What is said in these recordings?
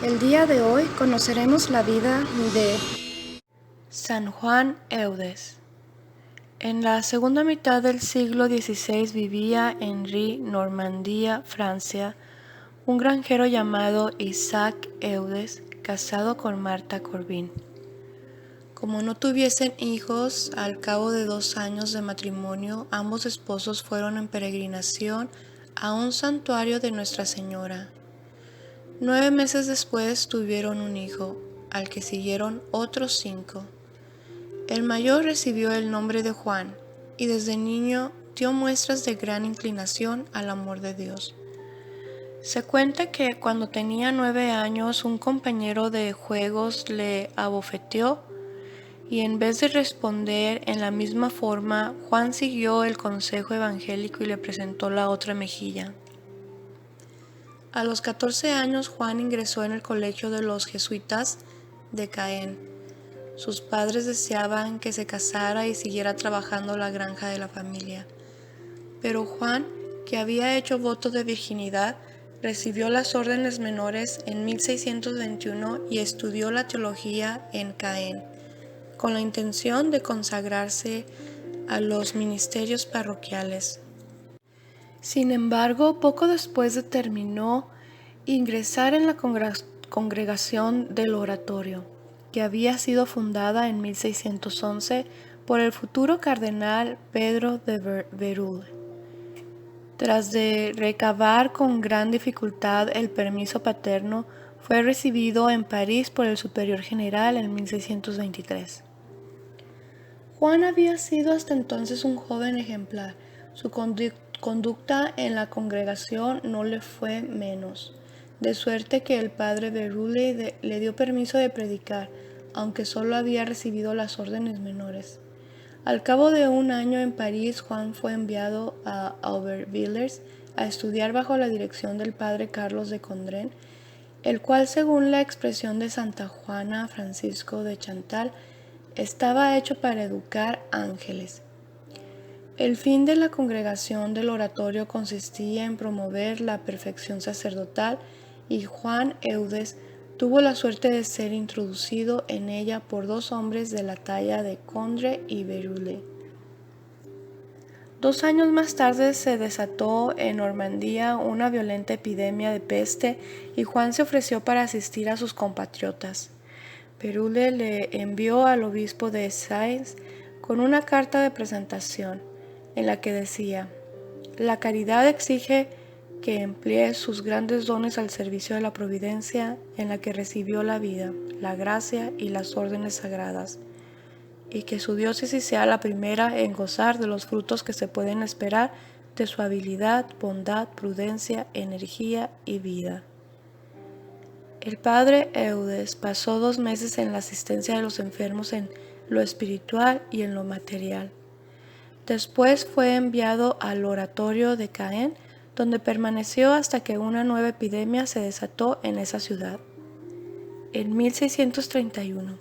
El día de hoy conoceremos la vida de San Juan Eudes. En la segunda mitad del siglo XVI vivía en Rie, Normandía, Francia, un granjero llamado Isaac Eudes, casado con Marta Corbin. Como no tuviesen hijos, al cabo de 2 años de matrimonio, ambos esposos fueron en peregrinación a un santuario de Nuestra Señora. 9 meses después tuvieron un hijo, al que siguieron otros 5. El mayor recibió el nombre de Juan, y desde niño dio muestras de gran inclinación al amor de Dios. Se cuenta que cuando tenía 9 años un compañero de juegos le abofeteó, y en vez de responder en la misma forma, Juan siguió el consejo evangélico y le presentó la otra mejilla. A los 14 años Juan ingresó en el colegio de los jesuitas de Caen. Sus padres deseaban que se casara y siguiera trabajando la granja de la familia. Pero Juan, que había hecho voto de virginidad, recibió las órdenes menores en 1621 y estudió la teología en Caen, con la intención de consagrarse a los ministerios parroquiales. Sin embargo, poco después determinó ingresar en la congregación del Oratorio, que había sido fundada en 1611 por el futuro cardenal Pedro de Berulle. Tras de recabar con gran dificultad el permiso paterno, fue recibido en París por el superior general en 1623. Juan había sido hasta entonces un joven ejemplar. Su conducta en la congregación no le fue menos, de suerte que el padre Berulle le dio permiso de predicar, aunque solo había recibido las órdenes menores. Al cabo de 1 año en París, Juan fue enviado a Aubervilliers a estudiar bajo la dirección del padre Carlos de Condren, el cual, según la expresión de Santa Juana Francisco de Chantal, estaba hecho para educar ángeles. El fin de la congregación del Oratorio consistía en promover la perfección sacerdotal, y Juan Eudes tuvo la suerte de ser introducido en ella por 2 hombres de la talla de Condren y Berulle. 2 años más tarde se desató en Normandía una violenta epidemia de peste y Juan se ofreció para asistir a sus compatriotas. Berulle le envió al obispo de Sceaux con una carta de presentación, en la que decía: «La caridad exige que emplee sus grandes dones al servicio de la providencia en la que recibió la vida, la gracia y las órdenes sagradas, y que su diócesis sea la primera en gozar de los frutos que se pueden esperar de su habilidad, bondad, prudencia, energía y vida». El padre Eudes pasó 2 meses en la asistencia de los enfermos en lo espiritual y en lo material. Después fue enviado al oratorio de Caen, donde permaneció hasta que una nueva epidemia se desató en esa ciudad, en 1631.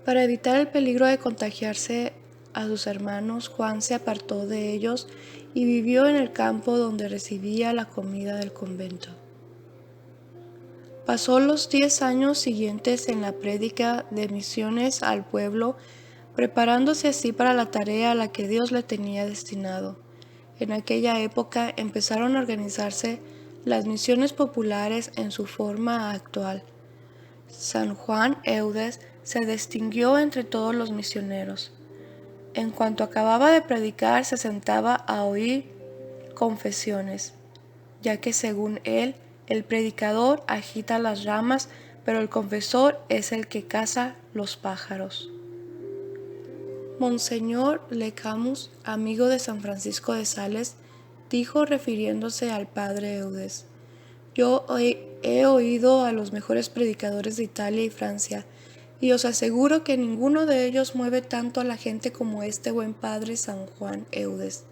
Para evitar el peligro de contagiarse a sus hermanos, Juan se apartó de ellos y vivió en el campo donde recibía la comida del convento. Pasó los 10 años siguientes en la prédica de misiones al pueblo, preparándose así para la tarea a la que Dios le tenía destinado. En aquella época empezaron a organizarse las misiones populares en su forma actual. San Juan Eudes se distinguió entre todos los misioneros. En cuanto acababa de predicar, se sentaba a oír confesiones, ya que según él, el predicador agita las ramas, pero el confesor es el que caza los pájaros. Monseñor Le Camus, amigo de San Francisco de Sales, dijo refiriéndose al padre Eudes: «Yo he oído a los mejores predicadores de Italia y Francia, y os aseguro que ninguno de ellos mueve tanto a la gente como este buen padre San Juan Eudes».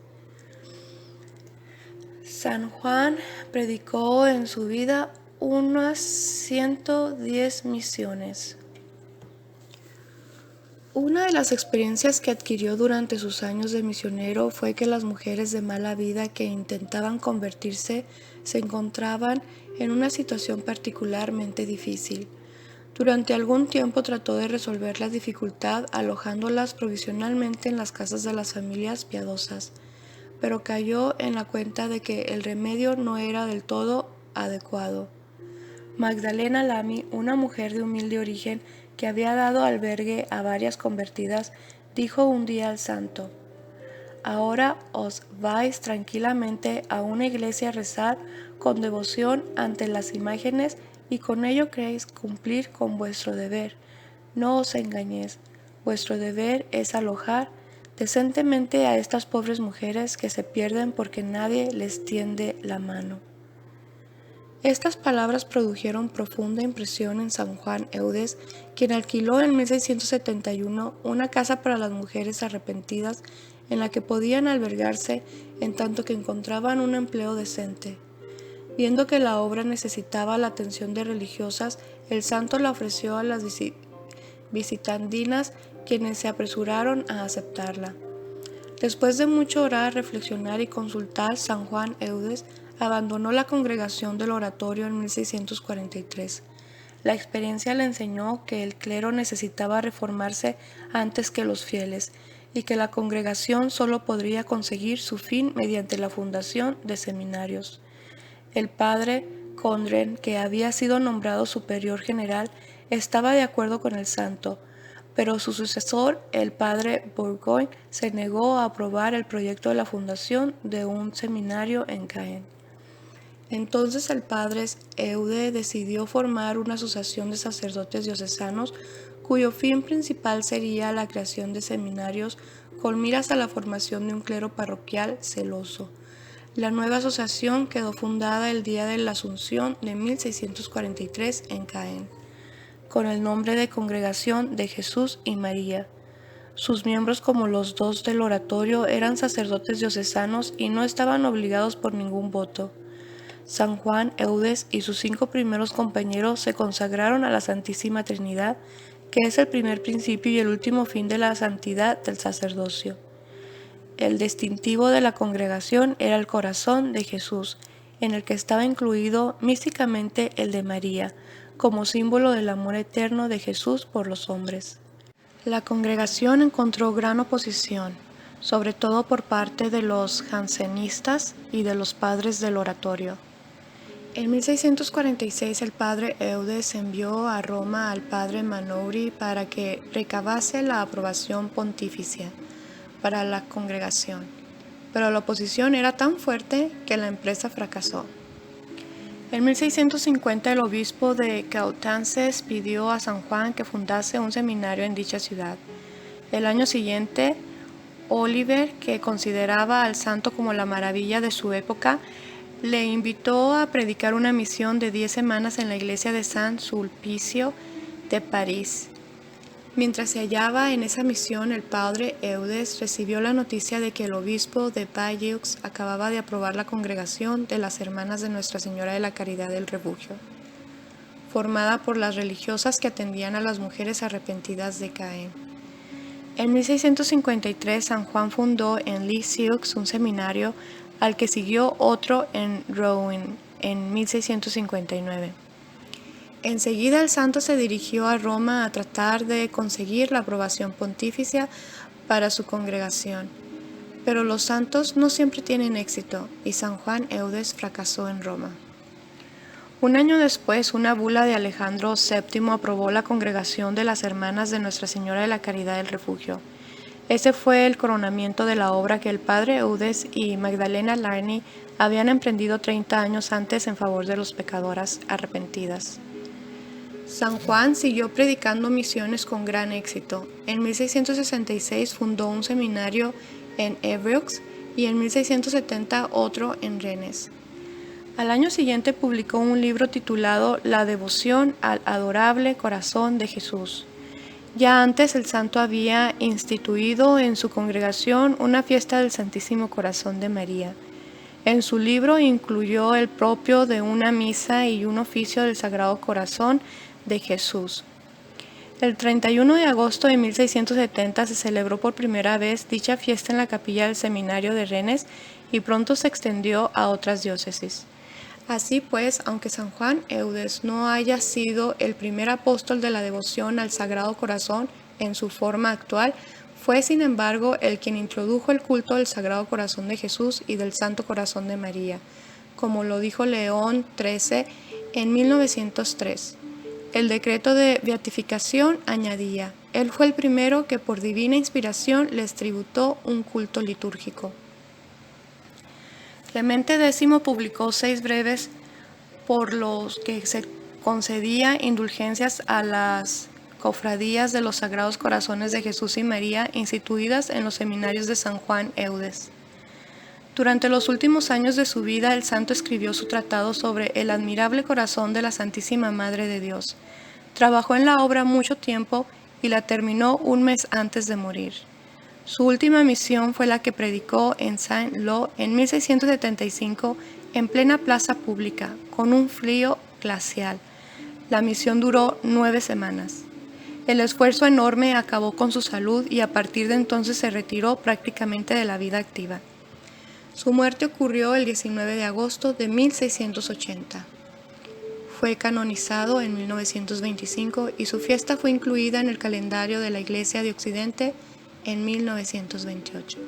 San Juan predicó en su vida unas 110 misiones. Una de las experiencias que adquirió durante sus años de misionero fue que las mujeres de mala vida que intentaban convertirse se encontraban en una situación particularmente difícil. Durante algún tiempo trató de resolver la dificultad alojándolas provisionalmente en las casas de las familias piadosas, pero cayó en la cuenta de que el remedio no era del todo adecuado. Magdalena Lamy, una mujer de humilde origen que había dado albergue a varias convertidas, dijo un día al santo: «Ahora os vais tranquilamente a una iglesia a rezar con devoción ante las imágenes y con ello queréis cumplir con vuestro deber. No os engañéis, vuestro deber es alojar decentemente a estas pobres mujeres que se pierden porque nadie les tiende la mano». Estas palabras produjeron profunda impresión en San Juan Eudes, quien alquiló en 1671 una casa para las mujeres arrepentidas en la que podían albergarse en tanto que encontraban un empleo decente. Viendo que la obra necesitaba la atención de religiosas, el santo la ofreció a las visitandinas, quienes se apresuraron a aceptarla. Después de mucho orar, reflexionar y consultar, San Juan Eudes abandonó la congregación del oratorio en 1643. La experiencia le enseñó que el clero necesitaba reformarse antes que los fieles y que la congregación solo podría conseguir su fin mediante la fundación de seminarios. El padre Condren, que había sido nombrado superior general, estaba de acuerdo con el santo, pero su sucesor, el padre Bourgoin, se negó a aprobar el proyecto de la fundación de un seminario en Caen. Entonces el padre Eude decidió formar una asociación de sacerdotes diocesanos cuyo fin principal sería la creación de seminarios con miras a la formación de un clero parroquial celoso. La nueva asociación quedó fundada el día de la Asunción de 1643 en Caen, con el nombre de Congregación de Jesús y María. Sus miembros, como los dos del oratorio, eran sacerdotes diocesanos y no estaban obligados por ningún voto. San Juan Eudes y sus 5 primeros compañeros se consagraron a la Santísima Trinidad, que es el primer principio y el último fin de la santidad del sacerdocio. El distintivo de la congregación era el corazón de Jesús, en el que estaba incluido místicamente el de María, como símbolo del amor eterno de Jesús por los hombres. La congregación encontró gran oposición, sobre todo por parte de los jansenistas y de los padres del oratorio. En 1646 el padre Eudes envió a Roma al padre Manouri para que recabase la aprobación pontificia para la congregación, pero la oposición era tan fuerte que la empresa fracasó. En 1650 el obispo de Coutances pidió a San Juan que fundase un seminario en dicha ciudad. El año siguiente, Oliver, que consideraba al santo como la maravilla de su época, le invitó a predicar una misión de 10 semanas en la iglesia de San Sulpicio de París. Mientras se hallaba en esa misión, el padre Eudes recibió la noticia de que el obispo de Bayeux acababa de aprobar la congregación de las Hermanas de Nuestra Señora de la Caridad del Refugio, formada por las religiosas que atendían a las mujeres arrepentidas de Caen. En 1653 San Juan fundó en Lisieux un seminario, al que siguió otro en Rouen en 1659. Enseguida el santo se dirigió a Roma a tratar de conseguir la aprobación pontificia para su congregación. Pero los santos no siempre tienen éxito y San Juan Eudes fracasó en Roma. Un año después, una bula de Alejandro VII aprobó la congregación de las Hermanas de Nuestra Señora de la Caridad del Refugio. Ese fue el coronamiento de la obra que el padre Eudes y Magdalena Lamy habían emprendido 30 años antes en favor de las pecadoras arrepentidas. San Juan siguió predicando misiones con gran éxito. En 1666 fundó un seminario en Évreux y en 1670 otro en Rennes. Al año siguiente publicó un libro titulado La devoción al adorable corazón de Jesús. Ya antes el santo había instituido en su congregación una fiesta del Santísimo Corazón de María. En su libro incluyó el propio de una misa y un oficio del Sagrado Corazón de Jesús. El 31 de agosto de 1670 se celebró por primera vez dicha fiesta en la capilla del seminario de Rennes y pronto se extendió a otras diócesis. Así pues, aunque San Juan Eudes no haya sido el primer apóstol de la devoción al Sagrado Corazón en su forma actual, fue sin embargo el quien introdujo el culto del Sagrado Corazón de Jesús y del Santo Corazón de María, como lo dijo León XIII en 1903. El decreto de beatificación añadía: él fue el primero que por divina inspiración les tributó un culto litúrgico. Clemente X publicó 6 breves por los que se concedía indulgencias a las cofradías de los Sagrados Corazones de Jesús y María instituidas en los seminarios de San Juan Eudes. Durante los últimos años de su vida, el santo escribió su tratado sobre el admirable corazón de la Santísima Madre de Dios. Trabajó en la obra mucho tiempo y la terminó un mes antes de morir. Su última misión fue la que predicó en Saint-Lô en 1675 en plena plaza pública, con un frío glacial. La misión duró 9 semanas. El esfuerzo enorme acabó con su salud y a partir de entonces se retiró prácticamente de la vida activa. Su muerte ocurrió el 19 de agosto de 1680. Fue canonizado en 1925 y su fiesta fue incluida en el calendario de la Iglesia de Occidente en 1928.